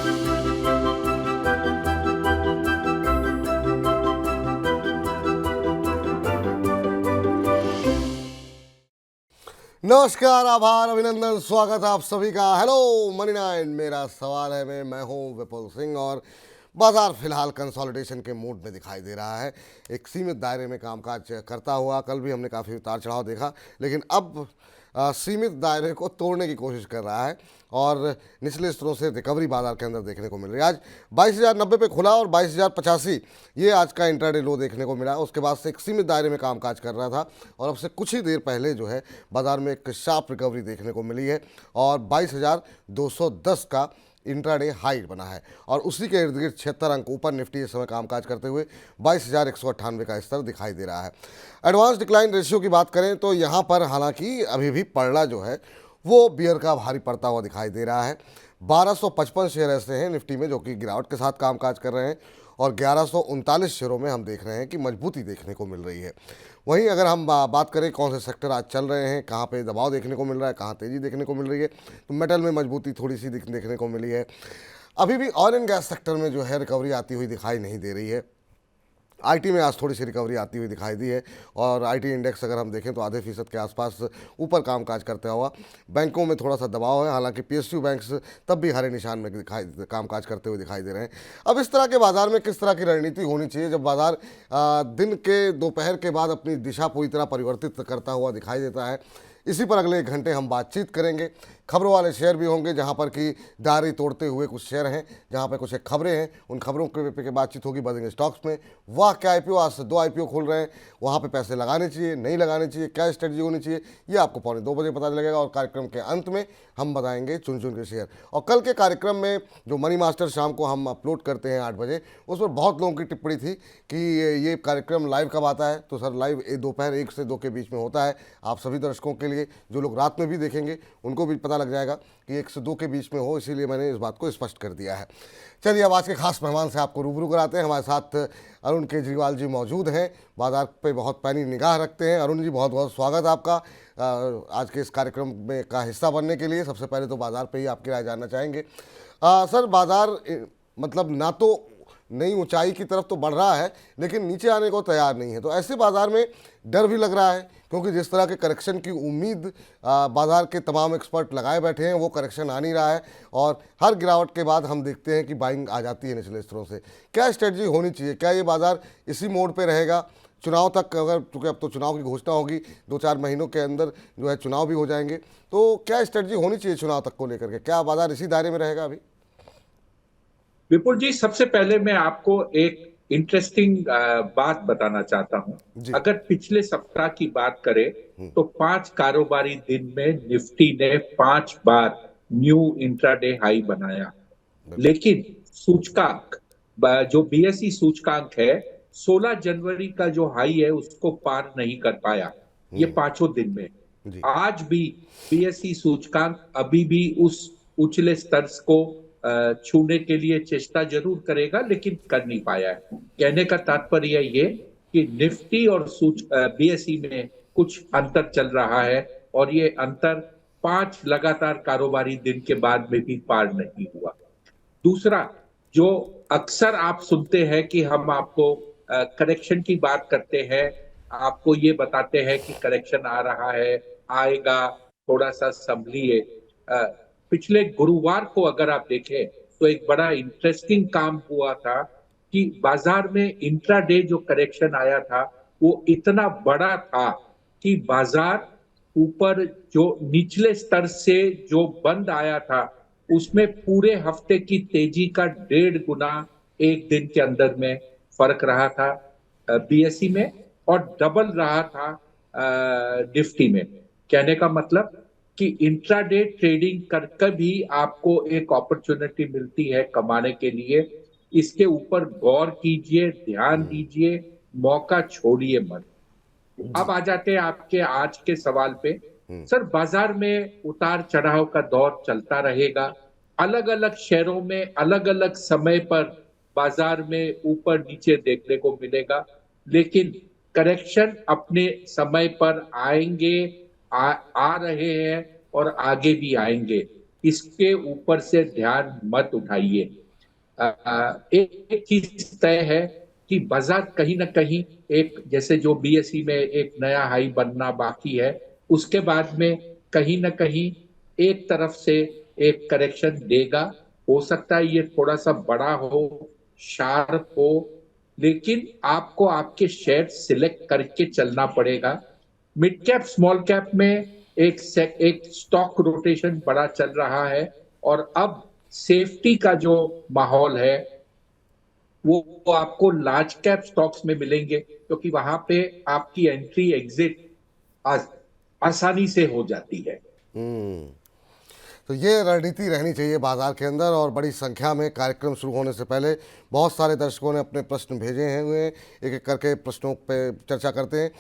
नमस्कार, आभार, अभिनंदन, स्वागत है आप सभी का। हेलो मनी नाइन, मेरा सवाल है मैं हूं विपुल सिंह और बाजार फिलहाल कंसोलिडेशन के मूड में दिखाई दे रहा है। एक सीमित दायरे में कामकाज करता हुआ, कल भी हमने काफ़ी उतार चढ़ाव देखा, लेकिन अब सीमित दायरे को तोड़ने की कोशिश कर रहा है और निचले स्तरों से रिकवरी बाजार के अंदर देखने को मिल रही है। आज 22,090 पे खुला और 22,085 ये आज का इंट्राडे लो देखने को मिला। उसके बाद से एक सीमित दायरे में कामकाज कर रहा था और अब से कुछ ही देर पहले जो है बाजार में एक शार्प रिकवरी देखने को मिली है और 22,210 का इंट्राडे हाई बना है और उसी के इर्द गिर्द 76 अंक ऊपर निफ्टी इस समय कामकाज करते हुए 22,198 का स्तर दिखाई दे रहा है। एडवांस डिक्लाइन रेशियो की बात करें तो यहाँ पर हालांकि अभी भी पड़ला जो है वो बियर का भारी पड़ता हुआ दिखाई दे रहा है। 1255 शेयर ऐसे हैं निफ्टी में जो कि गिरावट के साथ कामकाज कर रहे हैं और 1139 शेयरों में हम देख रहे हैं कि मजबूती देखने को मिल रही है। वहीं अगर हम बात करें कौन से सेक्टर आज चल रहे हैं, कहाँ पे दबाव देखने को मिल रहा है, कहाँ तेज़ी देखने को मिल रही है, तो मेटल में मजबूती थोड़ी सी देखने को मिली है। अभी भी ऑयल एंड गैस सेक्टर में जो है रिकवरी आती हुई दिखाई नहीं दे रही है। आईटी में आज थोड़ी सी रिकवरी आती हुई दिखाई दी है और आईटी इंडेक्स अगर हम देखें तो आधे फीसद के आसपास ऊपर कामकाज करता हुआ। बैंकों में थोड़ा सा दबाव है, हालांकि पीएसयू बैंक्स तब भी हरे निशान में कामकाज करते हुए दिखाई दे रहे हैं। अब इस तरह के बाजार में किस तरह की रणनीति होनी चाहिए जब बाजार दिन के दोपहर के बाद अपनी दिशा पूरी तरह परिवर्तित करता हुआ दिखाई देता है, इसी पर अगले 1 घंटे हम बातचीत करेंगे। खबरों वाले शेयर भी होंगे जहां पर कि दारी तोड़ते हुए कुछ शेयर हैं, जहां पर कुछ एक खबरें हैं, उन खबरों के बातचीत होगी। बजेंगे स्टॉक्स में वाह क्या आईपीओ, आज से 2 आईपीओ खुल रहे हैं, वहां पे पैसे लगाने चाहिए नहीं लगाने चाहिए, क्या स्ट्रेटजी होनी चाहिए, ये आपको 2:15 बजे पता लगेगा और कार्यक्रम के अंत में हम बताएंगे चुन चुन के शेयर। और कल के कार्यक्रम में जो मनी मास्टर शाम को हम अपलोड करते हैं 8 बजे, उस पर बहुत लोगों की टिप्पणी थी कि ये कार्यक्रम लाइव कब आता है। तो सर लाइव दोपहर 1 से 2 के बीच में होता है। आप सभी दर्शकों के लिए, जो लोग रात में भी देखेंगे उनको भी पता लग जाएगा कि 1 से 2 के बीच में हो, इसीलिए मैंने इस बात को स्पष्ट कर दिया है। चलिए अब आज के खास मेहमान से आपको रूबरू कराते हैं। हमारे साथ अरुण केजरीवाल जी मौजूद हैं, बाजार पे बहुत पैनी निगाह रखते हैं। अरुण जी बहुत बहुत स्वागत आपका आज के इस कार्यक्रम में का हिस्सा बनने के लिए। सबसे पहले तो बाजार पे ही आपकी राय जानना चाहेंगे। सर बाजार मतलब ना तो नई ऊंचाई की तरफ तो बढ़ रहा है लेकिन नीचे आने को तैयार नहीं है, तो ऐसे बाजार में डर भी लग रहा है क्योंकि जिस तरह के करेक्शन की उम्मीद बाजार के तमाम एक्सपर्ट लगाए बैठे हैं वो करेक्शन आ नहीं रहा है और हर गिरावट के बाद हम देखते हैं कि बाइंग आ जाती है निचले स्तरों से। क्या स्ट्रेटजी होनी चाहिए? क्या ये बाजार इसी मोड पे रहेगा चुनाव तक? अगर चूँकि अब तो चुनाव की घोषणा होगी, 2-4 महीनों के अंदर जो है चुनाव भी हो जाएंगे, तो क्या स्ट्रेटजी होनी चाहिए चुनाव तक को लेकर के? क्या बाजार इसी दायरे में रहेगा अभी? विपुल जी, सबसे पहले मैं आपको एक इंटरेस्टिंग बात बताना चाहता हूं। जी। अगर पिछले सप्ताह की बात करें तो 5 कारोबारी दिन में निफ्टी ने 5 बार न्यू इंट्राडे हाई बनाया, लेकिन सूचकांक जो बीएसई सूचकांक है 16 जनवरी का जो हाई है उसको पार नहीं कर पाया ये पांचों दिन में। जी। आज भी बीएसई सूचकांक अभी भी उस उछले स्तर को छूने के लिए चेष्टा जरूर करेगा लेकिन कर नहीं पाया है। कहने का तात्पर्य ये कि निफ्टी और बीएसई में कुछ अंतर चल रहा है और ये अंतर 5 लगातार कारोबारी दिन के बाद में भी पार नहीं हुआ। दूसरा, जो अक्सर आप सुनते हैं कि हम आपको करेक्शन की बात करते हैं, आपको ये बताते हैं कि करेक्शन आ रहा है, आएगा, थोड़ा सा संभलिए। पिछले गुरुवार को अगर आप देखें तो एक बड़ा इंटरेस्टिंग काम हुआ था कि बाजार में इंट्राडे जो करेक्शन आया था वो इतना बड़ा था कि बाजार ऊपर जो निचले स्तर से जो बंद आया था उसमें पूरे हफ्ते की तेजी का 1.5 गुना एक दिन के अंदर में फर्क रहा था बीएसई में और डबल रहा था निफ्टी में। कहने का मतलब कि इंट्राडे ट्रेडिंग करके भी आपको एक अपॉर्चुनिटी मिलती है कमाने के लिए। इसके ऊपर गौर कीजिए, ध्यान दीजिए, मौका छोड़िए मत। अब आ जाते हैं आपके आज के सवाल पे। सर, बाजार में उतार चढ़ाव का दौर चलता रहेगा। अलग अलग शेयरों में अलग अलग समय पर बाजार में ऊपर नीचे देखने को मिलेगा, लेकिन करेक्शन अपने समय पर आएंगे, आ रहे हैं और आगे भी आएंगे। इसके ऊपर से ध्यान मत उठाइए। एक चीज तय है कि बाजार कहीं ना कहीं एक, जैसे जो बीएसई में एक नया हाई बनना बाकी है, उसके बाद में कहीं ना कहीं एक तरफ से एक करेक्शन देगा। हो सकता है ये थोड़ा सा बड़ा हो, शार्प हो, लेकिन आपको आपके शेयर सिलेक्ट करके चलना पड़ेगा। मिड कैप स्मॉल कैप में एक स्टॉक रोटेशन बड़ा चल रहा है, और अब सेफ्टी का जो माहौल है वो आपको लार्ज कैप स्टॉक्स में मिलेंगे, क्योंकि वहां पे आपकी एंट्री एग्जिट आसानी से हो जाती है। हम्म। तो ये रणनीति रहनी चाहिए बाजार के अंदर। और बड़ी संख्या में कार्यक्रम शुरू होने से पहले बहुत सारे दर्शकों ने अपने प्रश्न भेजे हैं हुए, एक एक करके प्रश्नों पे चर्चा करते हैं।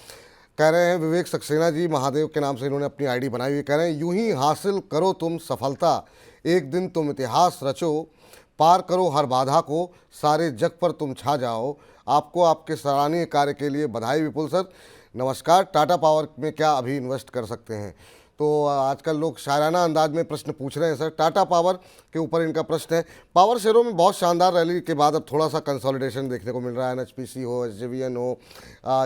कह रहे हैं विवेक सक्सेना जी, महादेव के नाम से इन्होंने अपनी आईडी बनाई हुई, कह रहे हैं यूं ही हासिल करो तुम सफलता, एक दिन तुम इतिहास रचो, पार करो हर बाधा को, सारे जग पर तुम छा जाओ, आपको आपके सराहनीय कार्य के लिए बधाई विपुल सर। नमस्कार, टाटा पावर में क्या अभी इन्वेस्ट कर सकते हैं? तो आजकल लोग शायराना अंदाज में प्रश्न पूछ रहे हैं सर। टाटा पावर के ऊपर इनका प्रश्न है। पावर शेयरों में बहुत शानदार रैली के बाद अब थोड़ा सा कंसोलिडेशन देखने को मिल रहा है। एनएचपीसी हो, एसजेवीएन हो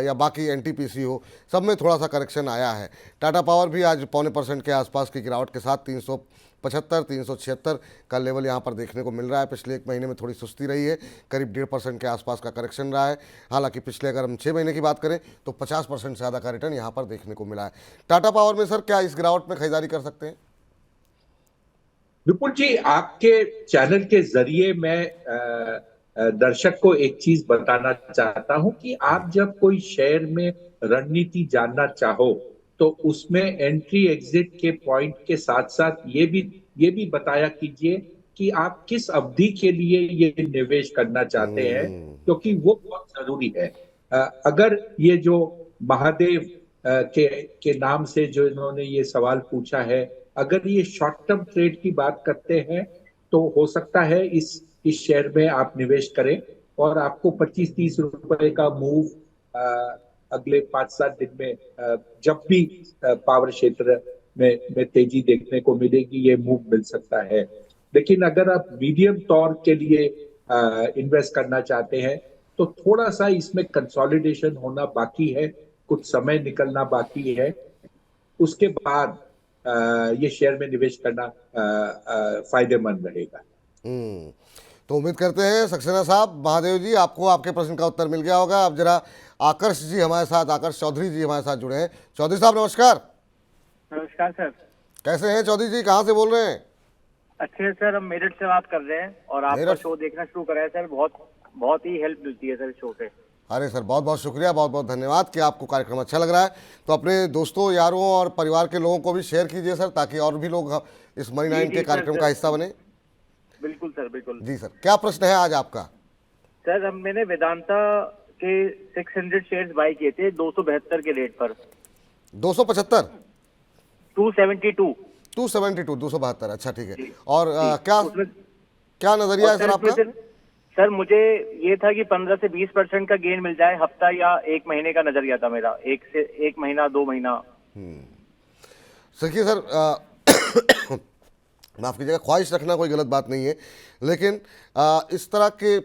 या बाकी एनटीपीसी हो, सब में थोड़ा सा करेक्शन आया है। टाटा पावर भी आज 0.25% के आसपास की गिरावट के साथ 375 376 का लेवल यहाँ पर देखने को मिल रहा है। पिछले एक महीने में थोड़ी सुस्ती रही है, करीब 1.5% के आसपास का करेक्शन रहा है। हालांकि पिछले अगर हम 6 महीने की बात करें तो 50% से ज़्यादा का रिटर्न यहाँ पर देखने को मिला है। टाटा पावर में सर क्या इस गिरावट में खरीदारी कर सकते हैं? विपुल जी, आपके चैनल के जरिए मैं दर्शक को एक चीज बताना चाहता हूं कि आप जब कोई शेयर में रणनीति जानना चाहो तो उसमें एंट्री एग्जिट के पॉइंट के साथ साथ ये भी बताया कीजिए कि आप किस अवधि के लिए ये निवेश करना चाहते हैं, क्योंकि वो बहुत जरूरी है। अगर ये जो महादेव के नाम से जो इन्होंने ये सवाल पूछा है, अगर ये शॉर्ट टर्म ट्रेड की बात करते हैं तो हो सकता है इस शेयर में आप निवेश करें और आपको 25-30 रुपए का मूव अगले 5-7 दिन में जब भी पावर क्षेत्र में तेजी देखने को मिलेगी, ये मूव मिल सकता है। लेकिन अगर आप मीडियम तौर के लिए इन्वेस्ट करना चाहते हैं तो थोड़ा सा इसमें कंसोलिडेशन होना बाकी है, कुछ समय निकलना बाकी है। उसके बाद ये शेयर में निवेश करना फायदेमंद रहेगा। तो उम्मीद करते हैं सक्सेना साहब, महादेव जी, आपको आपके प्रश्न का उत्तर मिल गया होगा। अब जरा आकर्ष जी हमारे साथ, आकर्ष चौधरी जी हमारे साथ जुड़े हैं। चौधरी साहब नमस्कार। नमस्कार सर। कैसे हैं चौधरी जी, कहाँ से बोल रहे हैं? अच्छे हैं सर, हम मेरठ से बात कर रहे हैं और आपका शो देखना शुरू करा है सर। बहुत ही हेल्प मिलती है सर शो से। अरे सर, बहुत बहुत शुक्रिया, बहुत बहुत धन्यवाद कि आपको कार्यक्रम अच्छा लग रहा है। तो अपने दोस्तों, यारों और परिवार के लोगों को भी शेयर कीजिए सर, ताकि और भी लोग इस मनी 9 के कार्यक्रम का हिस्सा बने। बिल्कुल सर, बिल्कुल जी सर, क्या प्रश्न है आज आपका? सर, मैंने वेदांता के 600 शेयर्स बाय किए थे 272 के रेट पर। 275? 272। 272, अच्छा ठीक है। और क्या नजरिया है सर आपका? सर मुझे ये था कि 15 से 20% का गेन मिल जाए, हफ्ता या एक महीने का नजरिया था मेरा, 1 महीना 2 महीना। देखिए सर, माफ़ कीजिएगा, ख्वाहिश रखना कोई गलत बात नहीं है, लेकिन इस तरह के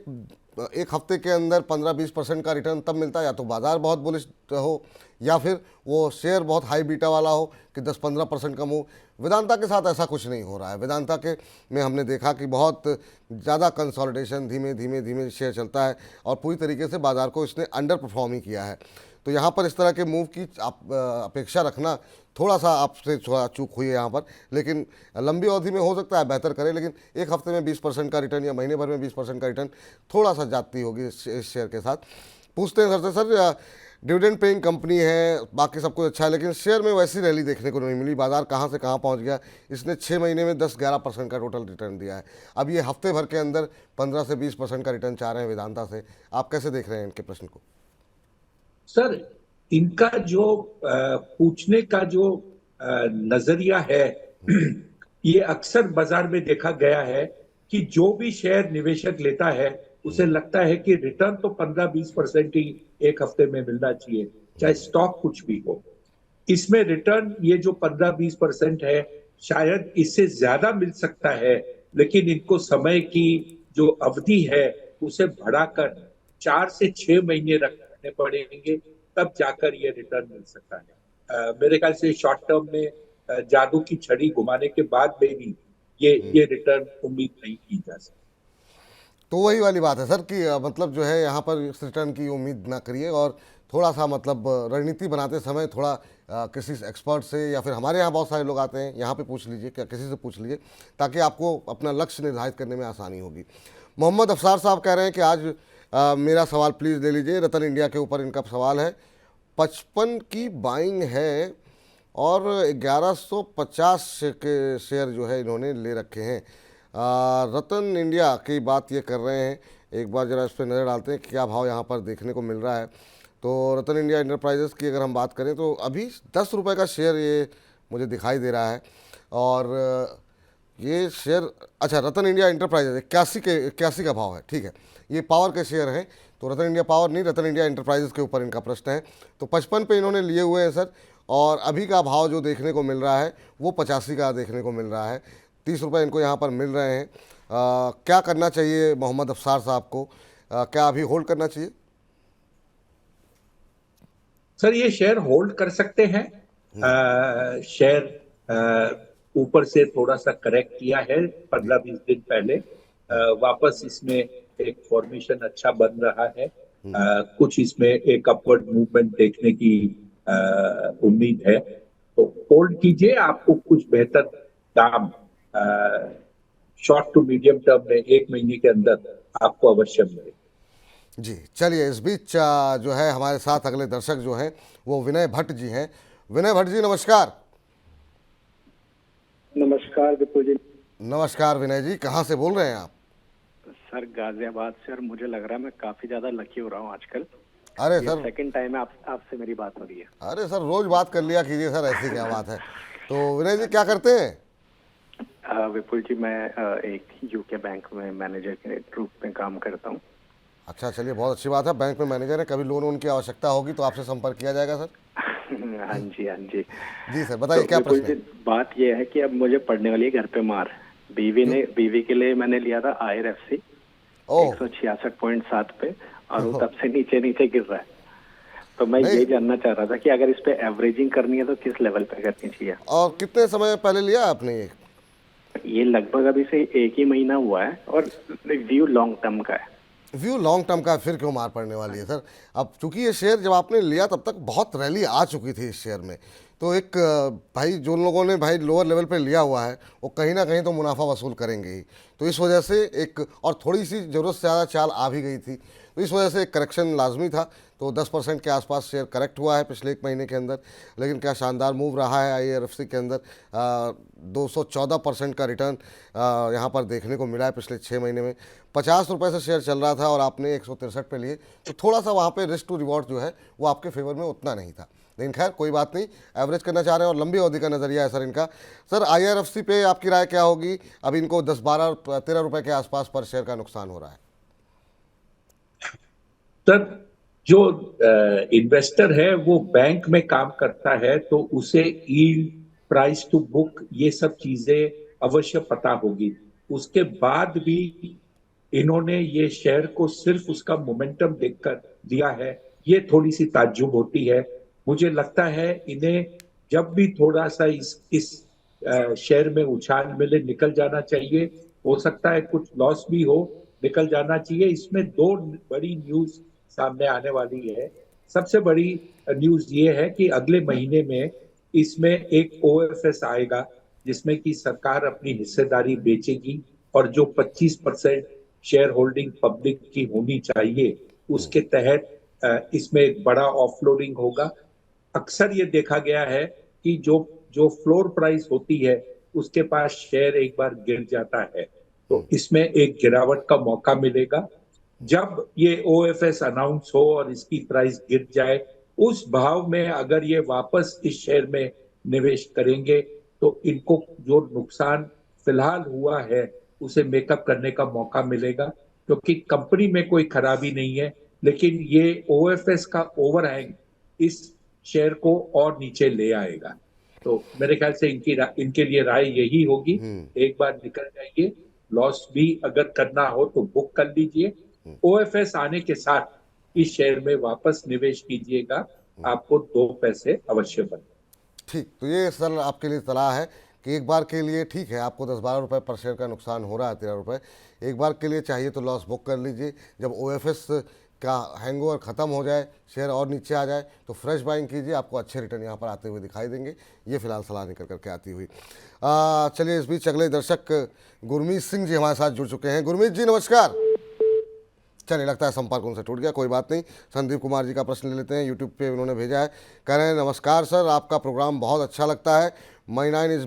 एक हफ्ते के अंदर 15-20% का रिटर्न तब मिलता है या तो बाजार बहुत बुलिश हो या फिर वो शेयर बहुत हाई बीटा वाला हो कि 10-15% का मूव। वेदांता के साथ ऐसा कुछ नहीं हो रहा है। वेदांता के में हमने देखा कि बहुत ज़्यादा कंसोलिडेशन, धीमे धीमे धीमे शेयर चलता है और पूरी तरीके से बाजार को इसने अंडर परफॉर्म ही किया है। तो यहाँ पर इस तरह के मूव की आप अपेक्षा रखना, थोड़ा सा आपसे थोड़ा चूक हुई है यहाँ पर, लेकिन लंबी अवधि में हो सकता है बेहतर करे। लेकिन एक हफ्ते में 20% का रिटर्न या महीने भर में 20% का रिटर्न थोड़ा सा जाती होगी इस शेयर के साथ। पूछते हैं सर से, सर डिविडेंड पेइंग कंपनी है, बाकी सब कुछ अच्छा है, लेकिन शेयर में वैसी रैली देखने को नहीं मिली। बाजार कहाँ से कहाँ पहुँच गया। इसने 6 महीने में 10-11% का टोटल रिटर्न दिया है। अब ये हफ्ते भर के अंदर 15 से 20% का रिटर्न चाह रहे हैं वेदांता से। आप कैसे देख रहे हैं इनके प्रश्न को? सर, इनका जो पूछने का जो नजरिया है ये अक्सर बाजार में देखा गया है कि जो भी शेयर निवेशक लेता है उसे लगता है कि रिटर्न तो 15-20% ही एक हफ्ते में मिलना चाहिए, चाहे स्टॉक कुछ भी हो। इसमें रिटर्न ये जो 15-20% है शायद इससे ज्यादा मिल सकता है, लेकिन इनको समय की जो अवधि है उसे बढ़ाकर 4 से 6 महीने रखने पड़ेंगे, तब जाकर ये रिटर्न मिल सकता है। मेरे ख्याल से शॉर्ट टर्म में जादू की छड़ी घुमाने के बाद में भी ये रिटर्न उम्मीद नहीं की जा सकती। तो वही वाली बात है सर कि मतलब जो है यहाँ पर इस रिटर्न की उम्मीद ना करिए, और थोड़ा सा मतलब रणनीति बनाते समय थोड़ा किसी एक्सपर्ट से, या फिर हमारे यहाँ बहुत सारे लोग आते हैं, यहाँ पे पूछ लीजिए, क्या किसी से पूछ लीजिए, ताकि आपको अपना लक्ष्य निर्धारित करने में आसानी होगी। मोहम्मद अफसार साहब कह रहे हैं कि आज मेरा सवाल प्लीज़ ले लीजिए। रतन इंडिया के ऊपर इनका सवाल है। 55 की बाइंग है और 1150 के शेयर जो है इन्होंने ले रखे हैं। रतन इंडिया की बात ये कर रहे हैं, एक बार ज़रा इस पर नज़र डालते हैं क्या भाव यहाँ पर देखने को मिल रहा है। तो रतन इंडिया इंटरप्राइजेस की अगर हम बात करें तो अभी 10 रुपये का शेयर ये मुझे दिखाई दे रहा है, और ये शेयर, अच्छा रतन इंडिया इंटरप्राइजेज 81 का भाव है, ठीक है। ये पावर के शेयर हैं, तो रतन इंडिया पावर नहीं, रतन इंडिया इंटरप्राइजेज के ऊपर इनका प्रश्न है। तो 55 पे इन्होंने लिए हुए हैं सर, और अभी का भाव जो देखने को मिल रहा है वो 85 का देखने को मिल रहा है। 30 रुपये इनको यहाँ पर मिल रहे हैं। क्या करना चाहिए मोहम्मद अफसार साहब को? क्या अभी होल्ड करना चाहिए? सर ये शेयर होल्ड कर सकते हैं। शेयर ऊपर से थोड़ा सा करेक्ट किया है 15-20 दिन पहले। वापस इसमें एक फॉर्मेशन अच्छा बन रहा है। कुछ इसमें एक अपवर्ड मूवमेंट देखने की उम्मीद है, तो होल्ड कीजिए। आपको कुछ बेहतर दाम शॉर्ट टू मीडियम टर्म में 1 महीने के अंदर आपको अवश्य मिलेगा। जी चलिए, इस बीच जो है हमारे साथ अगले दर्शक जो हैं वो विनय भट्ट जी हैं। विनय भट्ट जी नमस्कार। नमस्कार विपुल जी। नमस्कार विनय जी, कहाँ से बोल रहे हैं आप? सर गाजियाबाद से, और मुझे लग रहा है मैं काफी ज्यादा लकी हो रहा हूँ आजकल। अरे सर, सेकंड टाइम आपसे मेरी बात हो रही है। अरे सर रोज बात कर लिया कीजिए सर, ऐसी क्या बात है। तो विनय जी क्या करते हैं? विपुल जी मैं एक यूके बैंक में मैनेजर के रूप में काम करता हूँ। अच्छा चलिए, बहुत अच्छी बात है। बैंक में मैनेजर है, कभी लोन की आवश्यकता होगी तो आपसे संपर्क किया जाएगा सर। हाँ जी हाँ जी। जी सर बताइए, तो क्या विपुल प्रश्न जी, है? बात यह है कि अब मुझे पड़ने वाली है घर पे मार। बीवी के लिए मैंने लिया था IRFC ओह 166.7 पे, और वो तब से नीचे नीचे गिर रहा है। तो मैं ये जानना चाह रहा था कि अगर इस पे एवरेजिंग करनी है तो किस लेवल पे करनी चाहिए। और कितने समय पहले लिया आपने ये लगभग अभी से 1 ही महीना हुआ है, और व्यू लॉन्ग टर्म का है। व्यू लॉन्ग टर्म का? फिर क्यों मार पड़ने वाली है सर? अब चूंकि ये शेयर जब आपने लिया तब तक बहुत रैली आ चुकी थी इस शेयर में, तो एक भाई जो लोगों ने भाई लोअर लेवल पे लिया हुआ है वो कहीं ना कहीं तो मुनाफा वसूल करेंगे ही। तो इस वजह से एक, और थोड़ी सी ज़रूरत से ज़्यादा चाल आ भी गई थी, तो इस वजह से एक करेक्शन लाजमी था। तो 10% के आसपास शेयर करेक्ट हुआ है पिछले 1 महीने के अंदर, लेकिन क्या शानदार मूव रहा है IRFC के अंदर। 214% का रिटर्न यहाँ पर देखने को मिला है पिछले 6 महीने में। 50 रुपये से शेयर चल रहा था और आपने 163 पे लिए, तो थोड़ा सा वहाँ पे रिस्क टू रिवॉर्ड जो है वो आपके फेवर में उतना नहीं था। लेकिन खैर कोई बात नहीं, एवरेज करना चाह रहे हैं और लंबी अवधि का नज़रिया है सर इनका। सर IRFC पे आपकी राय क्या होगी? अब इनको 10, 12, 13 रुपये के आसपास पर शेयर का नुकसान हो रहा है। सर जो इन्वेस्टर है वो बैंक में काम करता है, तो उसे यील्ड, प्राइस टू बुक, ये सब चीजें अवश्य पता होगी। उसके बाद भी इन्होंने ये शेयर को सिर्फ उसका मोमेंटम देखकर दिया है, ये थोड़ी सी ताज्जुब होती है। मुझे लगता है इन्हें जब भी थोड़ा सा इस शेयर में उछाल मिले निकल जाना चाहिए। हो सकता है कुछ लॉस भी हो, निकल जाना चाहिए। इसमें 2 बड़ी न्यूज सामने आने वाली है। सबसे बड़ी न्यूज ये है कि अगले महीने में इसमें एक OFS आएगा, जिसमें कि सरकार अपनी हिस्सेदारी बेचेगी, और जो 25% शेयर होल्डिंग पब्लिक की होनी चाहिए उसके तहत इसमें एक बड़ा ऑफलोडिंग होगा। अक्सर ये देखा गया है कि जो फ्लोर प्राइस होती है उसके पास शेयर एक बार गिर जाता है, तो इसमें एक गिरावट का मौका मिलेगा। जब ये OFS अनाउंस हो और इसकी प्राइस गिर जाए, उस भाव में अगर ये वापस इस शेयर में निवेश करेंगे तो इनको जो नुकसान फिलहाल हुआ है उसे मेकअप करने का मौका मिलेगा, क्योंकि कंपनी में कोई खराबी नहीं है, लेकिन ये OFS का ओवरहैंग इस शेयर को और नीचे ले आएगा। तो मेरे ख्याल से इनके लिए राय यही होगी, एक बार निकल जाइए, लॉस भी अगर करना हो तो बुक कर लीजिए, ओएफएस आने के साथ इस शेयर में वापस निवेश कीजिएगा, आपको 2 पैसे अवश्य बने। ठीक, तो ये सर आपके लिए सलाह है कि एक बार के लिए ठीक है, आपको 10-12 रुपये पर शेयर का नुकसान हो रहा है, 13 रुपये, एक बार के लिए चाहिए तो लॉस बुक कर लीजिए। जब ओएफएस का हैंगओवर ख़त्म हो जाए, शेयर और नीचे आ जाए तो फ्रेश बाइंग कीजिए, आपको अच्छे रिटर्न यहाँ पर आते हुए दिखाई देंगे। ये फिलहाल सलाह निकल करके आती हुई। चलिए, इस बीच अगले दर्शक गुरमीत सिंह जी हमारे साथ जुड़ चुके हैं। गुरमीत जी नमस्कार। चलिए, लगता है संपर्क उनसे टूट गया, कोई बात नहीं। संदीप कुमार जी का प्रश्न ले लेते हैं, यूट्यूब पे उन्होंने भेजा है। कह रहे हैं नमस्कार सर, आपका प्रोग्राम बहुत अच्छा लगता है, माई 9 इज़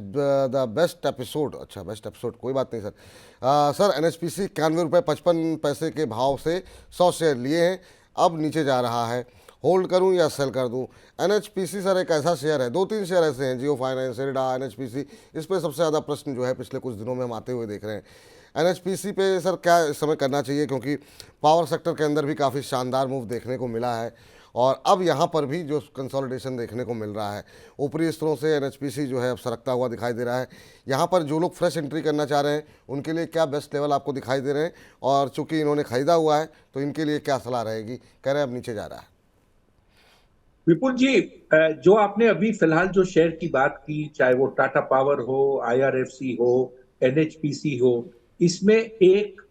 द बेस्ट एपिसोड। अच्छा, बेस्ट एपिसोड, कोई बात नहीं सर। सर एनएचपीसी 91 रुपये 55 पैसे के भाव से 100 शेयर लिए हैं, अब नीचे जा रहा है, होल्ड करूं या सेल कर दूं? एनएचपीसी सर एक ऐसा शेयर है, 2-3 शेयर ऐसे हैं, जियो फाइनेंस, इरडा, एनएचपीसी, इस पर सबसे ज़्यादा प्रश्न जो है पिछले कुछ दिनों में हम आते हुए देख रहे हैं। एनएचपीसी पे सर क्या इस समय करना चाहिए, क्योंकि पावर सेक्टर के अंदर भी काफ़ी शानदार मूव देखने को मिला है और अब यहाँ पर भी जो कंसोलिडेशन देखने को मिल रहा है, ऊपरी स्तरों से एनएचपीसी जो है अब सरकता हुआ दिखाई दे रहा है। यहाँ पर जो लोग फ्रेश एंट्री करना चाह रहे हैं उनके लिए क्या बेस्ट लेवल आपको दिखाई दे रहे हैं, और चूंकि इन्होंने खरीदा हुआ है तो इनके लिए क्या सलाह रहेगी? कह रहे हैं अब नीचे जा रहा है। विपुल जी, जो आपने अभी फिलहाल जो शेयर की बात की, चाहे वो टाटा पावर हो, आईआरएफसी हो, एनएचपीसी हो, इसमें एक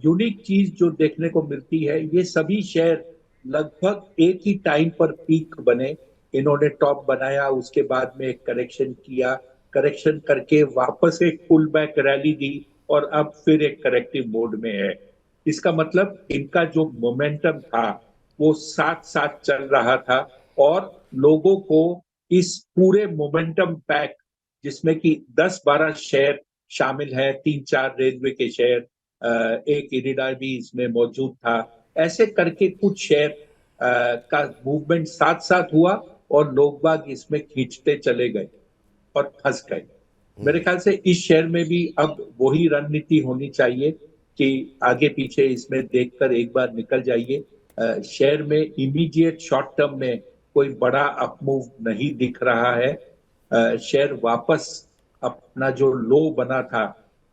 यूनिक चीज जो देखने को मिलती है, ये सभी शेयर लगभग एक ही टाइम पर पीक बने। इन्होंने टॉप बनाया, उसके बाद में एक करेक्शन किया, करेक्शन करके वापस एक पुल बैक रैली दी और अब फिर एक करेक्टिव मोड में है। इसका मतलब इनका जो मोमेंटम था वो साथ साथ चल रहा था और लोगों को इस पूरे मोमेंटम पैक, जिसमें कि 10-12 शेयर शामिल है, 3-4 रेलवे के शेयर, एक इरिडा भी इसमें मौजूद था, ऐसे करके कुछ शेयर का मूवमेंट साथ साथ हुआ और लोग बाग इसमें खींचते चले गए और फंस गए। मेरे ख्याल से इस शेयर में भी अब वही रणनीति होनी चाहिए कि आगे पीछे इसमें देखकर एक बार निकल जाइए। शेयर में इमीडिएट शॉर्ट टर्म में कोई बड़ा अपमूव नहीं दिख रहा है। शेयर वापस अपना जो लो बना था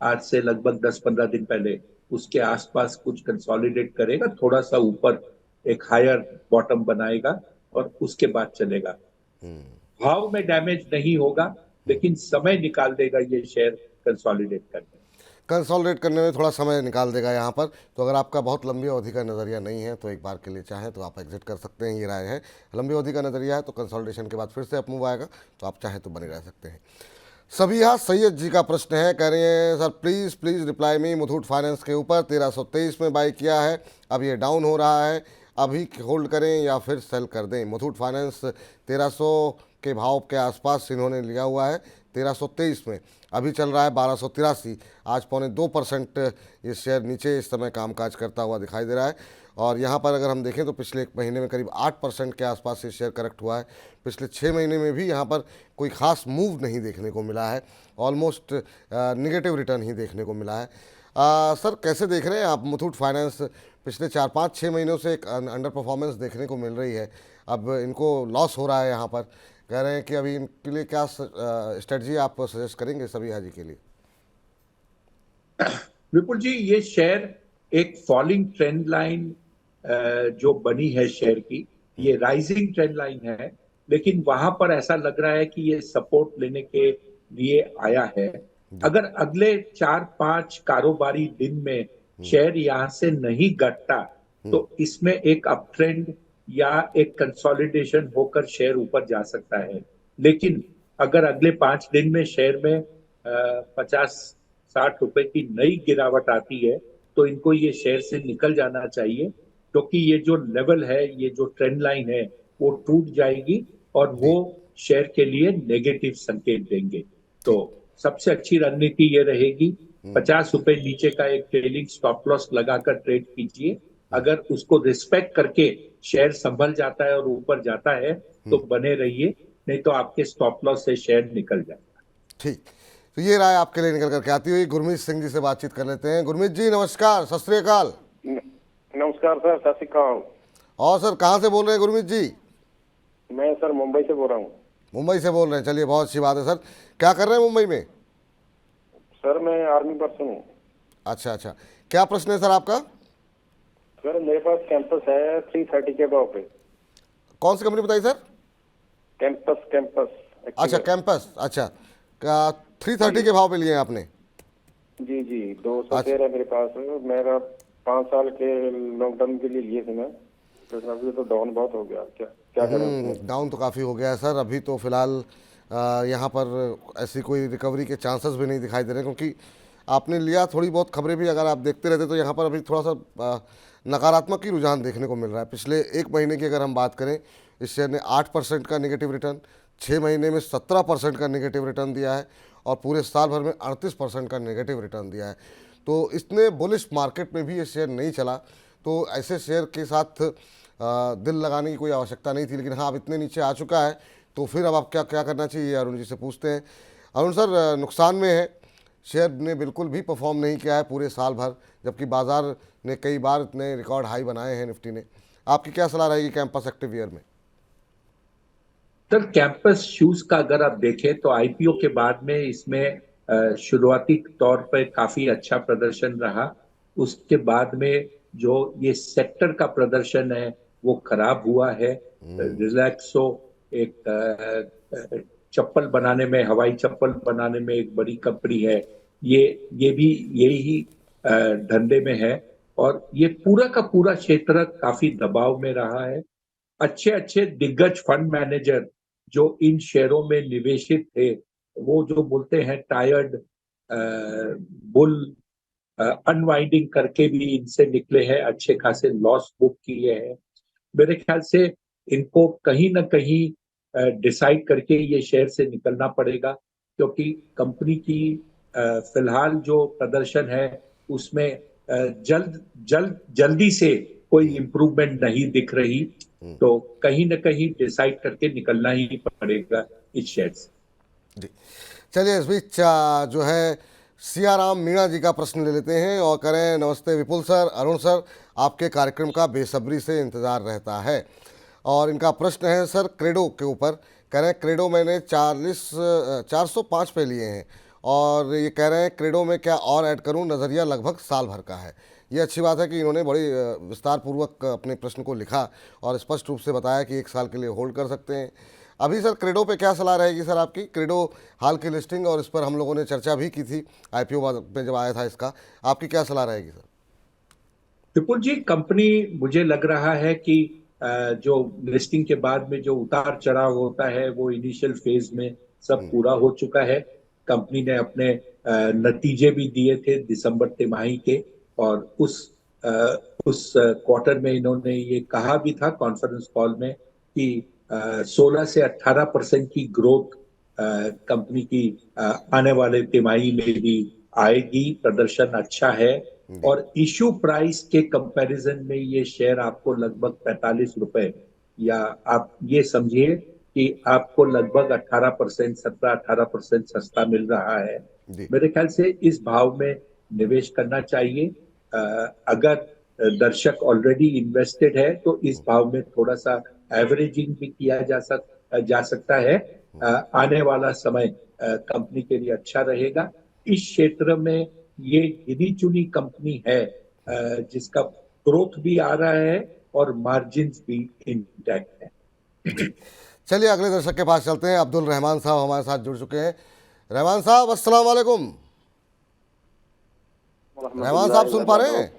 आज से लगभग 10-15 दिन पहले, उसके आसपास कुछ कंसोलिडेट करेगा, थोड़ा सा ऊपर एक हायर बॉटम बनाएगा और उसके बाद चलेगा। भाव में डैमेज नहीं होगा, लेकिन समय निकाल देगा ये शेयर कंसोलिडेट करने में थोड़ा समय निकाल देगा यहाँ पर। तो अगर आपका बहुत लंबी अवधि का नज़रिया नहीं है तो एक बार के लिए चाहें तो आप एग्जिट कर सकते हैं, ये राय है। लंबी अवधि का नज़रिया है तो कंसोलिडेशन के बाद फिर से अपमूव आएगा, तो आप चाहें तो बने रह सकते हैं। सबिहा सैयद जी का प्रश्न है, कह रहे हैं sir please reply me, Muthoot finance के ऊपर 1323 में बाई किया है, अब ये डाउन हो रहा है, अभी होल्ड करें या फिर सेल कर दें? मुथूट फाइनेंस 1300 के भाव के आसपास इन्होंने लिया हुआ है 1323 में, अभी चल रहा है 1283, आज 0.25% ये शेयर नीचे इस समय कामकाज करता हुआ दिखाई दे रहा है। और यहाँ पर अगर हम देखें तो पिछले एक महीने में करीब 8% के आसपास ये शेयर करेक्ट हुआ है। पिछले 6 महीने में भी यहाँ पर कोई ख़ास मूव नहीं देखने को मिला है, ऑलमोस्ट निगेटिव रिटर्न ही देखने को मिला है। सर कैसे देख रहे हैं आप मुथूट फाइनेंस? पिछले 4-5-6 महीनों से एक अंडर परफॉर्मेंस देखने को मिल रही है, अब इनको लॉस हो रहा है यहाँ पर, कह रहे हैं कि अभी इनके लिए क्या स्ट्रेटजी आप सजेस्ट करेंगे सबिहा जी के लिए? विपुल जी, ये शेयर एक फॉलिंग ट्रेंड लाइन जो बनी है शेयर की, ये राइजिंग ट्रेंड लाइन है, लेकिन वहां पर ऐसा लग रहा है कि ये सपोर्ट लेने के लिए आया है। अगर अगले 4-5 कारोबारी दिन में शेयर यहां से नहीं घटता तो इसमें एक अप ट्रेंड या एक कंसोलिडेशन होकर शेयर ऊपर जा सकता है। लेकिन अगर अगले 5 दिन में शेयर में 50-60 रुपए की नई गिरावट आती है तो इनको ये शेयर से निकल जाना चाहिए, क्योंकि ये जो लेवल है, ये जो ट्रेंड लाइन है, वो टूट जाएगी और वो शेयर के लिए नेगेटिव संकेत देंगे। तो सबसे अच्छी रणनीति ये रहेगी, 50 रुपए नीचे का एक ट्रेलिंग स्टॉप लॉस लगाकर ट्रेड कीजिए। अगर उसको रिस्पेक्ट करके शेयर संभल जाता है और ऊपर जाता है तो बने रहिए, नहीं तो आपके स्टॉप लॉस से शेयर निकल जाएगा। ठीक, तो ये राय आपके लिए निकल करके आती हुई गुरमीत सिंह जी से बातचीत कर लेते हैं। गुरमीत जी नमस्कार, सत श्री अकाल। नमस्कार सर, सत श्री अकाल। और सर कहाँ से बोल रहे हैं गुरमीत जी? मैं सर मुंबई से बोल रहा हूँ। मुंबई से बोल रहे हैं, चलिए बहुत अच्छी बात है सर। क्या कर रहे हैं मुंबई में? सर मैं आर्मी पर्सन हूँ। अच्छा अच्छा, क्या प्रश्न है सर आपका? सर मेरे पास कैंपस है 330 के भाव पे। कौन सी कंपनी बताई सर? कैंपस कैंपस अच्छा कैंपस, अच्छा 330 के भाव पे लिए हैं आपने? जी जी 200 अच्छा। शेयर है मेरे पास। मेरा 5 साल के लॉन्ग टर्म के लिए लिए थे मैं, तो अभी तो डाउन बहुत हो गया। क्या क्या करें? डाउन तो काफ़ी हो गया है सर। अभी तो फिलहाल यहाँ पर ऐसी कोई रिकवरी के चांसेस भी नहीं दिखाई दे रहे, क्योंकि आपने लिया, थोड़ी बहुत खबरें भी अगर आप देखते रहते तो यहाँ पर अभी थोड़ा सा नकारात्मक ही रुझान देखने को मिल रहा है। पिछले एक महीने की अगर हम बात करें, इस शेयर ने 8% का नेगेटिव रिटर्न, 6 महीने में 17% का नेगेटिव रिटर्न दिया है और पूरे साल भर में 38% का नेगेटिव रिटर्न दिया है। तो इतने बुलिश मार्केट में भी ये शेयर नहीं चला, तो ऐसे शेयर के साथ दिल लगाने की कोई आवश्यकता नहीं थी। लेकिन हाँ, अब इतने नीचे आ चुका है तो फिर अब आप क्या क्या करना चाहिए, अरुण जी से पूछते हैं। अरुण सर, नुकसान में है, शेयर ने बिल्कुल भी परफॉर्म नहीं किया है पूरे साल भर, जबकि बाजार ने कई बार इतने रिकॉर्ड हाई बनाए हैं निफ्टी ने। आपकी क्या सलाह रहेगी कैंपस एक्टिव ईयर में? सर कैंपस शूज का अगर आप देखें तो आईपीओ के बाद में इसमें शुरुआती तौर पर काफी अच्छा प्रदर्शन रहा। उसके बाद में जो ये सेक्टर का प्रदर्शन है वो खराब हुआ है। रिलैक्सो एक चप्पल बनाने में, हवाई चप्पल बनाने में एक बड़ी कंपनी है, ये भी यही धंधे में है, और ये पूरा का पूरा क्षेत्र काफी दबाव में रहा है। अच्छे अच्छे दिग्गज फंड मैनेजर जो इन शेयरों में निवेशित थे, वो जो बोलते हैं टायर्ड बुल अनवाइंडिंग करके भी इनसे निकले हैं, अच्छे खासे लॉस बुक किए हैं। मेरे ख्याल से इनको कहीं ना कहीं डिसाइड करके ये शेयर से निकलना पड़ेगा, क्योंकि कंपनी की फिलहाल जो प्रदर्शन है उसमें जल्दी से कोई इम्प्रूवमेंट नहीं दिख रही। तो कहीं ना कहीं डिसाइड करके निकलना ही पड़ेगा इस शेयर से। जी, चलिए इस बीच जो है सियाराम मीणा जी का प्रश्न ले लेते हैं और करें। नमस्ते विपुल सर, अरुण सर, आपके कार्यक्रम का बेसब्री से इंतज़ार रहता है। और इनका प्रश्न है सर क्रेडो के ऊपर। कह रहे हैं क्रेडो मैंने 405 पे लिए हैं और ये कह रहे हैं क्रेडो में क्या और ऐड करूं, नज़रिया लगभग साल भर का है। ये अच्छी बात है कि इन्होंने बड़ी विस्तार पूर्वक अपने प्रश्न को लिखा और स्पष्ट रूप से बताया कि 1 साल के लिए होल्ड कर सकते हैं। अभी सर क्रेडो पे क्या सलाह रहेगी सर आपकी? क्रेडो हाल की लिस्टिंग और इस पर हम लोगों ने चर्चा भी की थी आईपीओ में जब आया था इसका, आपकी क्या सलाह रहेगी सर? विपुल जी, कंपनी मुझे लग रहा है कि जो लिस्टिंग के बाद में जो उतार चढ़ाव होता है वो इनिशियल फेज में सब पूरा हो चुका है। कंपनी ने अपने नतीजे भी दिए थे दिसंबर तिमाही के, और उस क्वार्टर में इन्होंने ये कहा भी था कॉन्फ्रेंस कॉल में कि 16 से 18% की ग्रोथ कंपनी की आने वाले तिमाही में भी आएगी। प्रदर्शन अच्छा है और इशू प्राइस के कंपैरिजन में ये शेयर आपको लगभग 45 रुपए, या आप ये समझिए कि आपको लगभग 18%, 17-18% सस्ता मिल रहा है। जी मेरे ख्याल से इस भाव में निवेश करना चाहिए। अगर दर्शक ऑलरेडी इन्वेस्टेड है तो इस भाव में थोड़ा सा एवरेजिंग भी किया जा सकता है। आने वाला समय कंपनी के लिए अच्छा रहेगा। इस क्षेत्र में ये गिनी चुनी कंपनी है जिसका ग्रोथ भी आ रहा है और मार्जिन्स भी इंटैक्ट है। चलिए अगले दर्शक के पास चलते हैं। अब्दुल रहमान साहब हमारे साथ जुड़ चुके हैं। रहमान साहब अस्सलाम वालेकुम। रहमान साहब सुन पा रहे हैं?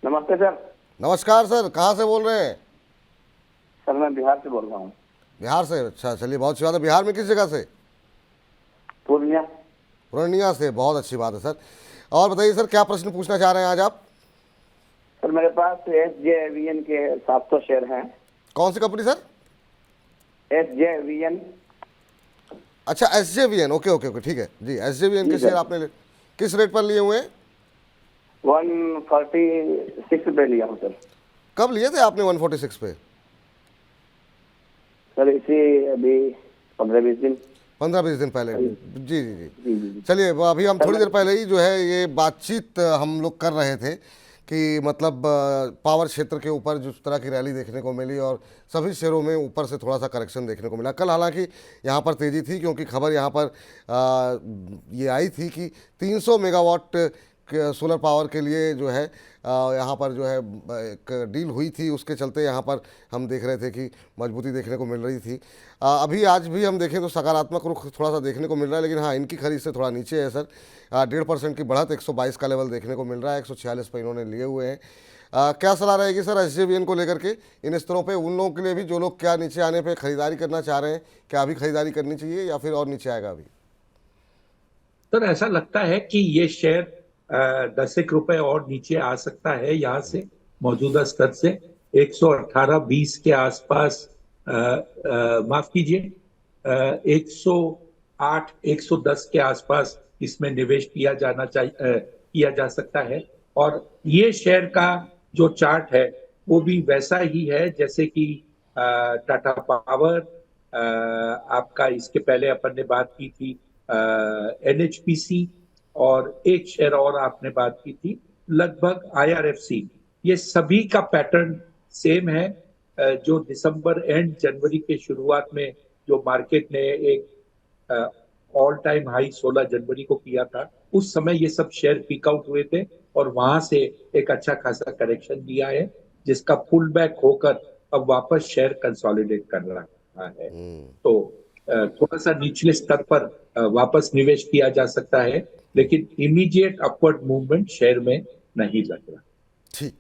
नमस्ते सर। नमस्कार सर, कहाँ से बोल रहे हैं? सर मैं बिहार से बोल रहा हूँ। बिहार से? अच्छा, चलिए बहुत अच्छी बात है। बिहार में किस जगह से? पूर्णिया। पूर्णिया से, बहुत अच्छी बात है सर। और बताइए सर, क्या प्रश्न पूछना चाह रहे हैं आज आप? सर मेरे पास SJVN के 700 शेयर हैं। कौन सी कंपनी सर? SJVN। अच्छा SJVN, ओके ओके ओके, ठीक है जी। SJVN के जी, शेयर सर। आपने किस रेट पर लिए हुए हैं? 146 रुपये लिया हूँ सर। कब लिए थे आपने 146 पे? सर इसी अभी 15-20 दिन। 15-20 दिन पहले? जी जी जी। जी जी। चलिए अभी हम थोड़ी देर पहले ही जो है ये बातचीत हम लोग कर रहे थे कि मतलब पावर क्षेत्र के ऊपर जिस तरह की रैली देखने को मिली और सभी शेयरों में ऊपर से थोड़ा सा करेक्शन देखने को मिला। कल हालांकि यहाँ पर तेज़ी थी क्योंकि खबर यहाँ पर ये आई थी कि 300 मेगावाट सोलर पावर के लिए जो है यहाँ पर जो है एक डील हुई थी, उसके चलते यहाँ पर हम देख रहे थे कि मजबूती देखने को मिल रही थी। अभी आज भी हम देखें तो सकारात्मक रुख थोड़ा सा देखने को मिल रहा है, लेकिन हाँ इनकी खरीद से थोड़ा नीचे है सर। 1.5% की बढ़त 122 का लेवल देखने को मिल रहा है, 146 पर इन्होंने लिए हुए हैं। क्या सलाह रहेगी सर एसजेवीएन को लेकर के इन स्तरों पे, उन लोगों के लिए भी जो लोग क्या नीचे आने पे खरीदारी करना चाह रहे हैं, क्या अभी खरीदारी करनी चाहिए या फिर और नीचे आएगा अभी? सर ऐसा लगता है कि ये शेयर 10 रुपए और नीचे आ सकता है यहाँ से मौजूदा स्तर से 118.20 के आसपास, माफ कीजिए 108 110 के आसपास इसमें निवेश किया जा सकता है। और ये शेयर का जो चार्ट है वो भी वैसा ही है जैसे कि टाटा पावर, आपका इसके पहले अपन ने बात की थी एनएचपीसी, और एक शेयर और आपने बात की थी लगभग आईआरएफसी। ये सभी का पैटर्न सेम है। जो दिसंबर एंड जनवरी के शुरुआत में जो मार्केट ने एक ऑल टाइम हाई 16 जनवरी को किया था, उस समय ये सब शेयर पीक आउट हुए थे और वहां से एक अच्छा खासा करेक्शन दिया है, जिसका पुल बैक होकर अब वापस शेयर कंसोलिडेट कर रहा है। तो थोड़ा सा निचले स्तर पर वापस निवेश किया जा सकता है, लेकिन इमीडिएट अपवर्ड मूवमेंट शेयर में नहीं लग रहा। ठीक,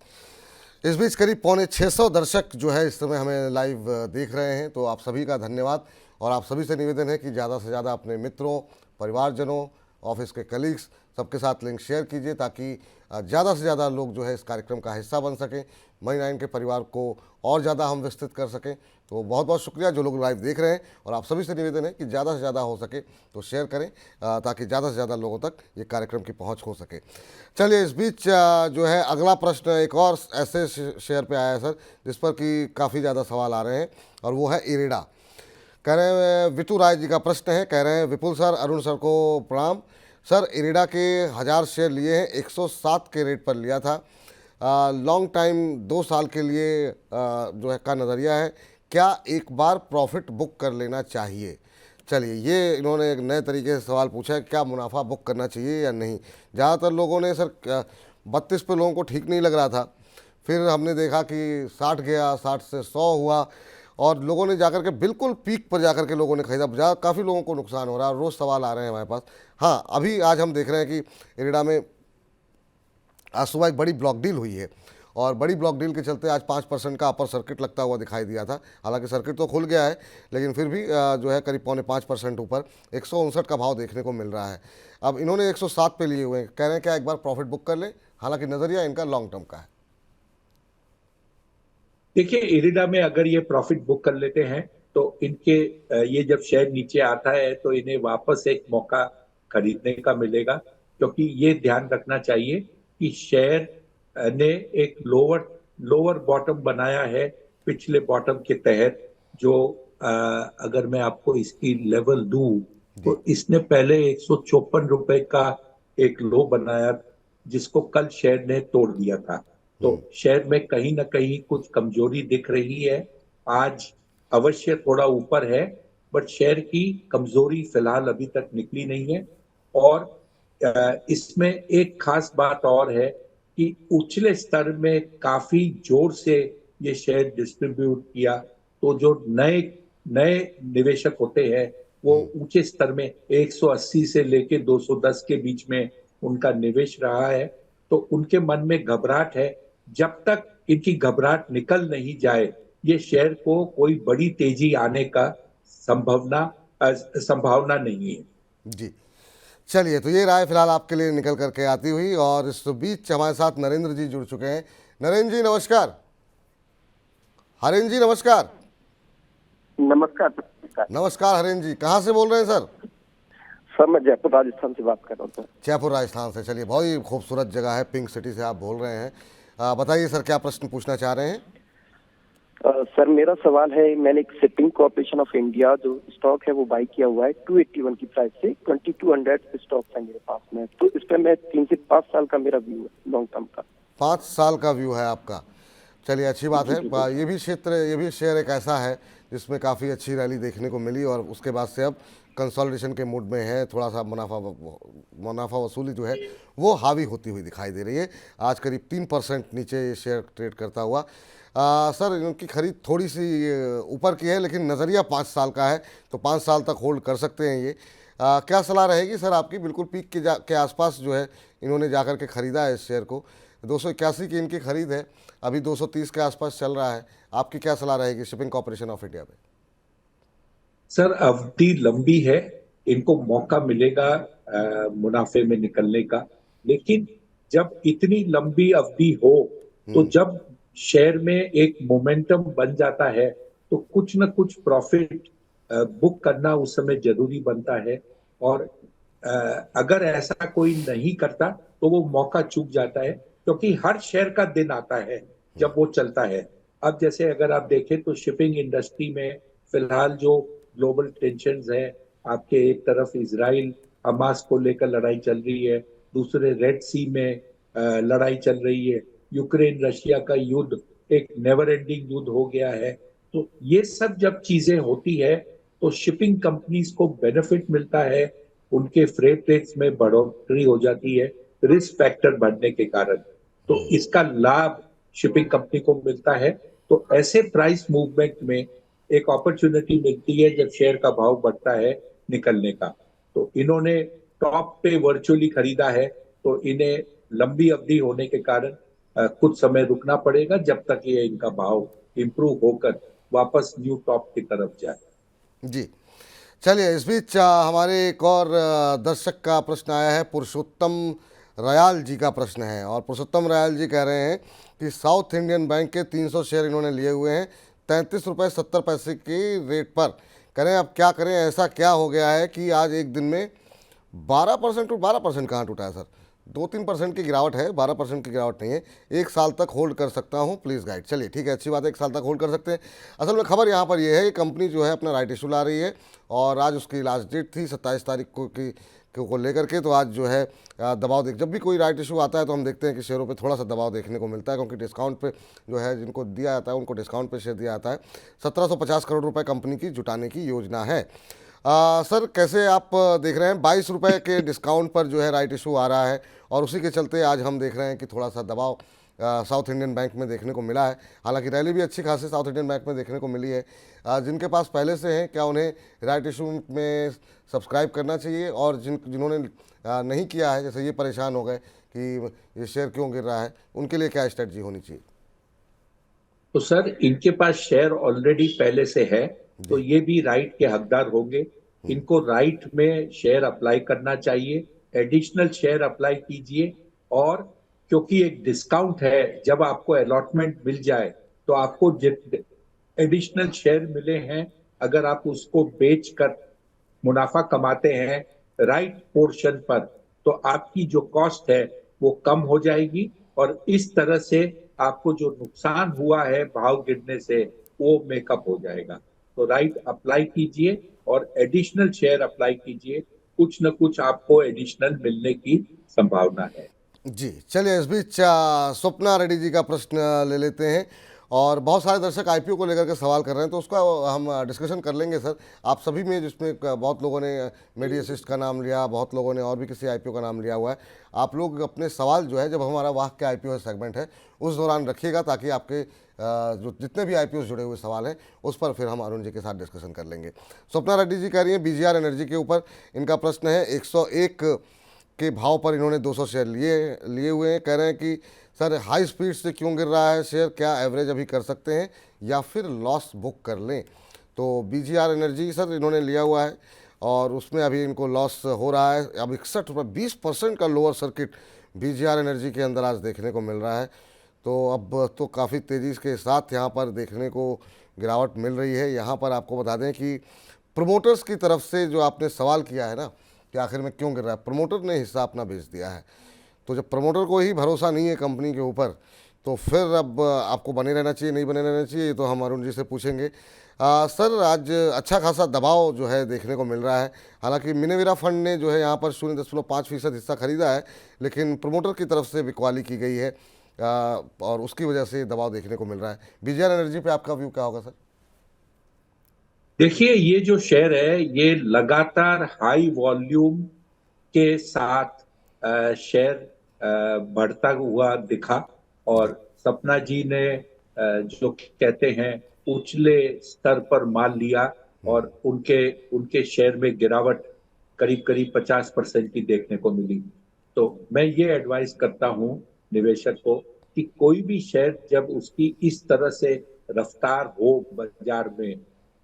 इस बीच करीब 650 दर्शक जो है इस समय हमें लाइव देख रहे हैं, तो आप सभी का धन्यवाद। और आप सभी से निवेदन है कि ज़्यादा से ज़्यादा अपने मित्रों, परिवारजनों, ऑफिस के कलीग्स सबके साथ लिंक शेयर कीजिए ताकि ज़्यादा से ज़्यादा लोग जो है इस कार्यक्रम का हिस्सा बन सकें, मनी 9 के परिवार को और ज़्यादा हम विस्तृत कर सकें। तो बहुत बहुत शुक्रिया जो लोग लाइव देख रहे हैं, और आप सभी से निवेदन है कि ज़्यादा से ज़्यादा हो सके तो शेयर करें ताकि ज़्यादा से ज़्यादा लोगों तक ये कार्यक्रम की पहुंच हो सके। चलिए, इस बीच जो है अगला प्रश्न एक और ऐसे शेयर पे आया है सर जिस पर कि काफ़ी ज़्यादा सवाल आ रहे हैं, और वो है इरेडा। कह रहे हैं वितु राय जी का प्रश्न है, कह रहे हैं विपुल सर, अरुण सर को प्रणाम सर। इरेडा के 1000 शेयर लिए हैं, 107 के रेट पर लिया था। लॉन्ग टाइम 2 साल के लिए जो है का नज़रिया है, क्या एक बार प्रॉफिट बुक कर लेना चाहिए? चलिए, ये इन्होंने एक नए तरीके से सवाल पूछा है, क्या मुनाफा बुक करना चाहिए या नहीं। ज़्यादातर लोगों ने सर 32 पे लोगों को ठीक नहीं लग रहा था, फिर हमने देखा कि 60 गया, 60 से 100 हुआ, और लोगों ने जाकर के बिल्कुल पीक पर जाकर के लोगों ने खरीदा। काफ़ी लोगों को नुकसान हो रहा है, रोज़ सवाल आ रहे हैं हमारे पास। हाँ, अभी आज हम देख रहे हैं कि इरेडा में आज सुबह एक बड़ी ब्लॉक डील हुई है, और बड़ी ब्लॉक डील के चलते आज 5% का अपर सर्किट लगता हुआ दिखाई दिया था। हालांकि सर्किट तो खुल गया है, लेकिन फिर भी जो है करीब 5.25% ऊपर 159 का भाव देखने को मिल रहा है। अब इन्होंने 107 पे लिए हुए हैं, कह रहे हैं क्या एक बार प्रॉफिट बुक कर लें, हालांकि नज़रिया इनका लॉन्ग टर्म का है। देखिए, इरिडा में अगर ये प्रॉफिट बुक कर लेते हैं तो इनके ये जब शेयर नीचे आता है तो इन्हें वापस एक मौका खरीदने का मिलेगा, क्योंकि ये ध्यान रखना चाहिए कि शेयर ने एक लोअर बॉटम बनाया है पिछले बॉटम के तहत, जो अगर मैं आपको इसकी लेवल दूं तो इसने पहले 154 रुपए का एक लो बनाया, जिसको कल शेयर ने तोड़ दिया था। तो शेयर में कहीं ना कहीं कुछ कमजोरी दिख रही है। आज अवश्य थोड़ा ऊपर है, बट शेयर की कमजोरी फिलहाल अभी तक निकली नहीं है। और इसमें एक खास बात और है कि उछले स्तर में काफी जोर से ये शेयर डिस्ट्रीब्यूट किया, तो जो नए निवेशक होते हैं वो ऊंचे स्तर में 180 से लेके 210 के बीच में उनका निवेश रहा है। तो उनके मन में घबराहट है, जब तक इनकी घबराहट निकल नहीं जाए ये शेयर को कोई बड़ी तेजी आने का संभावना नहीं है। जी, चलिए, तो ये राय फिलहाल आपके लिए निकल करके आती हुई। और इस बीच हमारे साथ नरेंद्र जी जुड़ चुके हैं। नरेंद्र जी नमस्कार। हरेंद्र जी नमस्कार। नमस्कार। नमस्कार हरेंद्र जी, कहाँ से बोल रहे हैं सर? सर मैं जयपुर राजस्थान से बात कर रहा हूँ सर। जयपुर राजस्थान से, चलिए, बहुत ही खूबसूरत जगह है, पिंक सिटी से आप बोल रहे हैं। बताइए सर, क्या प्रश्न पूछना चाह रहे हैं? सर मेरा सवाल है, मैंने एक शिपिंग कॉर्पोरेशन ऑफ इंडिया जो स्टॉक है वो बाई किया हुआ है 281 की प्राइस से। 2200 स्टॉक है मेरे पास में, तो इस पर मैं 3 से 5 साल का मेरा व्यू है लॉन्ग टर्म का। 5 साल का व्यू है आपका। चलिए अच्छी बात है। ये भी क्षेत्र, ये भी शेयर एक ऐसा है जिसमें काफ़ी अच्छी रैली देखने को मिली और उसके बाद से अब कंसोलिडेशन के मूड में है। थोड़ा सा मुनाफा वसूली जो है वो हावी होती हुई दिखाई दे रही है। आज करीब 3% नीचे ये शेयर ट्रेड करता हुआ। सर इनकी खरीद थोड़ी सी ऊपर की है, लेकिन नज़रिया 5 साल का है, तो 5 साल तक होल्ड कर सकते हैं ये। क्या सलाह रहेगी सर आपकी? बिल्कुल पीक के आसपास जो है इन्होंने जाकर के ख़रीदा है इस शेयर को। 281 की इनकी खरीद है, अभी 230 के आसपास चल रहा है। आपकी क्या सलाह रहेगी शिपिंग कॉर्पोरेशन ऑफ इंडिया पे? सर अवधि लंबी है, इनको मौका मिलेगा मुनाफे में निकलने का। लेकिन जब इतनी लंबी अवधि हो तो जब शेयर में एक मोमेंटम बन जाता है तो कुछ न कुछ प्रॉफिट बुक करना उस समय जरूरी बनता है। और अगर ऐसा कोई नहीं करता तो वो मौका चूक जाता है, क्योंकि हर शेयर का दिन आता है जब वो चलता है। अब जैसे अगर आप देखें तो शिपिंग इंडस्ट्री में फिलहाल जो ग्लोबल टेंशन्स है, आपके एक तरफ इजराइल हमास को लेकर लड़ाई चल रही है, दूसरे रेड सी में लड़ाई चल रही है, यूक्रेन रशिया का युद्ध एक नेवर एंडिंग युद्ध हो गया है। तो ये सब जब चीजें होती है तो शिपिंग कंपनीज को बेनिफिट मिलता है, उनके फ्रेट रेट्स में बढ़ोतरी हो जाती है रिस्क फैक्टर बढ़ने के कारण। तो इसका लाभ शिपिंग कंपनी को मिलता है। तो ऐसे प्राइस मूवमेंट में एक अपॉर्चुनिटी मिलती है जब शेयर का भाव बढ़ता है निकलने का। तो इन्होंने टॉप पे वर्चुअली खरीदा है, तो इन्हें लंबी अवधि होने के कारण कुछ समय रुकना पड़ेगा जब तक ये इनका भाव इंप्रूव होकर वापस न्यू टॉप की तरफ जाए। जी चलिए, इस बीच हमारे एक और दर्शक का प्रश्न आया है। पुरुषोत्तम रयाल जी का प्रश्न है और पुरुषोत्तम रयाल जी कह रहे हैं कि साउथ इंडियन बैंक के 300 शेयर इन्होंने लिए हुए हैं 33 रुपये 70 पैसे की रेट पर। करें अब क्या करें, ऐसा क्या हो गया है कि आज एक दिन में 12% टूट 12% कहाँ टूटा है सर? 2-3% की गिरावट है, 12% की गिरावट नहीं है। 1 साल तक होल्ड कर सकता हूँ, प्लीज़ गाइड। चलिए ठीक है, अच्छी बात है, 1 साल तक होल्ड कर सकते हैं। असल में खबर यहाँ पर यह है कि कंपनी जो है अपना राइट इशू ला रही है और आज उसकी लास्ट डेट थी 27 तारीख को लेकर के। तो आज जो है दबाव देख, जब भी कोई राइट इशू आता है तो हम देखते हैं कि शेयरों पे थोड़ा सा दबाव देखने को मिलता है, क्योंकि डिस्काउंट पे जो है जिनको दिया जाता है उनको डिस्काउंट पे शेयर दिया जाता है। 1750 करोड़ रुपए कंपनी की जुटाने की योजना है। सर कैसे आप देख रहे हैं? 22 रुपये के डिस्काउंट पर जो है राइट इशू आ रहा है और उसी के चलते आज हम देख रहे हैं कि थोड़ा सा दबाव साउथ इंडियन बैंक में देखने को मिला है। हालांकि रैली भी अच्छी खासी साउथ इंडियन बैंक में देखने को मिली है। जिनके पास पहले से हैं, क्या उन्हें राइट इशू में सब्सक्राइब करना चाहिए? और जिन्होंने नहीं किया है, जैसे ये परेशान हो गए कि ये शेयर क्यों गिर रहा है, उनके लिए क्या स्ट्रेटजी होनी चाहिए? तो सर इनके पास शेयर ऑलरेडी पहले से है, तो ये भी राइट के हकदार होंगे। इनको राइट में शेयर अप्लाई करना चाहिए, एडिशनल शेयर अप्लाई कीजिए। और क्योंकि एक डिस्काउंट है, जब आपको अलॉटमेंट मिल जाए तो आपको एडिशनल शेयर मिले हैं, अगर आप उसको बेचकर मुनाफा कमाते हैं राइट पोर्शन पर, तो आपकी जो कॉस्ट है वो कम हो जाएगी और इस तरह से आपको जो नुकसान हुआ है भाव गिरने से वो मेकअप हो जाएगा। तो राइट अप्लाई कीजिए और एडिशनल शेयर अप्लाई कीजिए, कुछ न कुछ आपको एडिशनल मिलने की संभावना है। जी चलिए, इस बीच स्वप्ना रेड्डी जी का प्रश्न ले लेते हैं। और बहुत सारे दर्शक आईपीओ को लेकर के सवाल कर रहे हैं, तो उसका हम डिस्कशन कर लेंगे सर। आप सभी में, जिसमें बहुत लोगों ने मेडी असिस्ट का नाम लिया, बहुत लोगों ने और भी किसी आईपीओ का नाम लिया हुआ है। आप लोग अपने सवाल जो है, जब हमारा वाह के आईपीओ सेगमेंट है उस दौरान रखिएगा, ताकि आपके जो जितने भी आईपीओ जुड़े हुए सवाल हैं उस पर फिर हम अरुण जी के साथ डिस्कशन कर लेंगे। स्वप्ना रेड्डी जी कह रही हैं बीजीआर एनर्जी के ऊपर इनका प्रश्न है। 101 के भाव पर इन्होंने 200 शेयर लिए हुए हैं। कह रहे हैं कि सर हाई स्पीड से क्यों गिर रहा है शेयर, क्या एवरेज अभी कर सकते हैं या फिर लॉस बुक कर लें? तो बीजीआर एनर्जी सर इन्होंने लिया हुआ है और उसमें अभी इनको लॉस हो रहा है। अब 61 रुपये 20% का लोअर सर्किट बीजीआर एनर्जी के अंदर आज देखने को मिल रहा है। तो अब तो काफ़ी तेज़ी के साथ यहाँ पर देखने को गिरावट मिल रही है। यहाँ पर आपको बता दें कि प्रमोटर्स की तरफ से जो आपने सवाल किया है ना कि आखिर में क्यों गिर रहा है, प्रमोटर ने हिस्सा अपना बेच दिया है। तो जब प्रमोटर को ही भरोसा नहीं है कंपनी के ऊपर, तो फिर अब आपको बने रहना चाहिए, नहीं बने रहना चाहिए, ये तो हम अरुण जी से पूछेंगे। सर आज अच्छा खासा दबाव जो है देखने को मिल रहा है। हालांकि मिनेविरा फंड ने जो है यहाँ पर 0.5% हिस्सा खरीदा है, लेकिन प्रमोटर की तरफ से बिकवाली की गई है। और उसकी वजह से दबाव देखने को मिल रहा है। बीजीआर एनर्जी पे आपका व्यू क्या होगा सर? देखिए, ये जो शेयर है ये लगातार हाई वॉल्यूम के साथ शेयर बढ़ता हुआ दिखा, और सपना जी ने जो कहते हैं उछले स्तर पर माल लिया, और उनके शेयर में गिरावट करीब करीब 50% की देखने को मिली। तो मैं ये एडवाइस करता हूँ निवेशक को कि कोई भी शेयर जब उसकी इस तरह से रफ्तार हो बाजार में,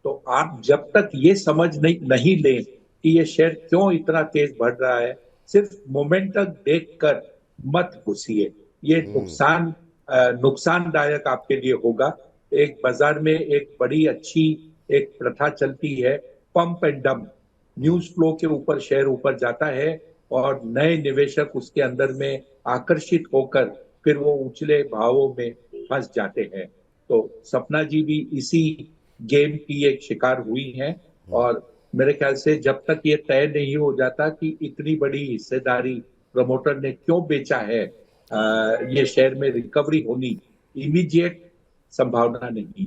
तो आप जब तक ये समझ नहीं लें कि ये शेयर क्यों इतना तेज बढ़ रहा है, सिर्फ मोमेंटम देखकर मत घुसिए। ये नुकसानदायक आपके लिए होगा। एक बाजार में एक बड़ी अच्छी एक प्रथा चलती है, pump and dump. News flow के ऊपर शेयर ऊपर जाता है और नए निवेशक उसके अंदर में आकर्षित होकर फिर वो ऊंचले भावों में फंस जाते हैं। तो सपना जी भी इसी गेम की एक शिकार हुई हैं, और मेरे ख्याल से जब तक ये तय नहीं हो जाता कि इतनी बड़ी हिस्सेदारी प्रमोटर ने क्यों बेचा है, ये शेयर में रिकवरी होनी इमीडिएट संभावना नहीं।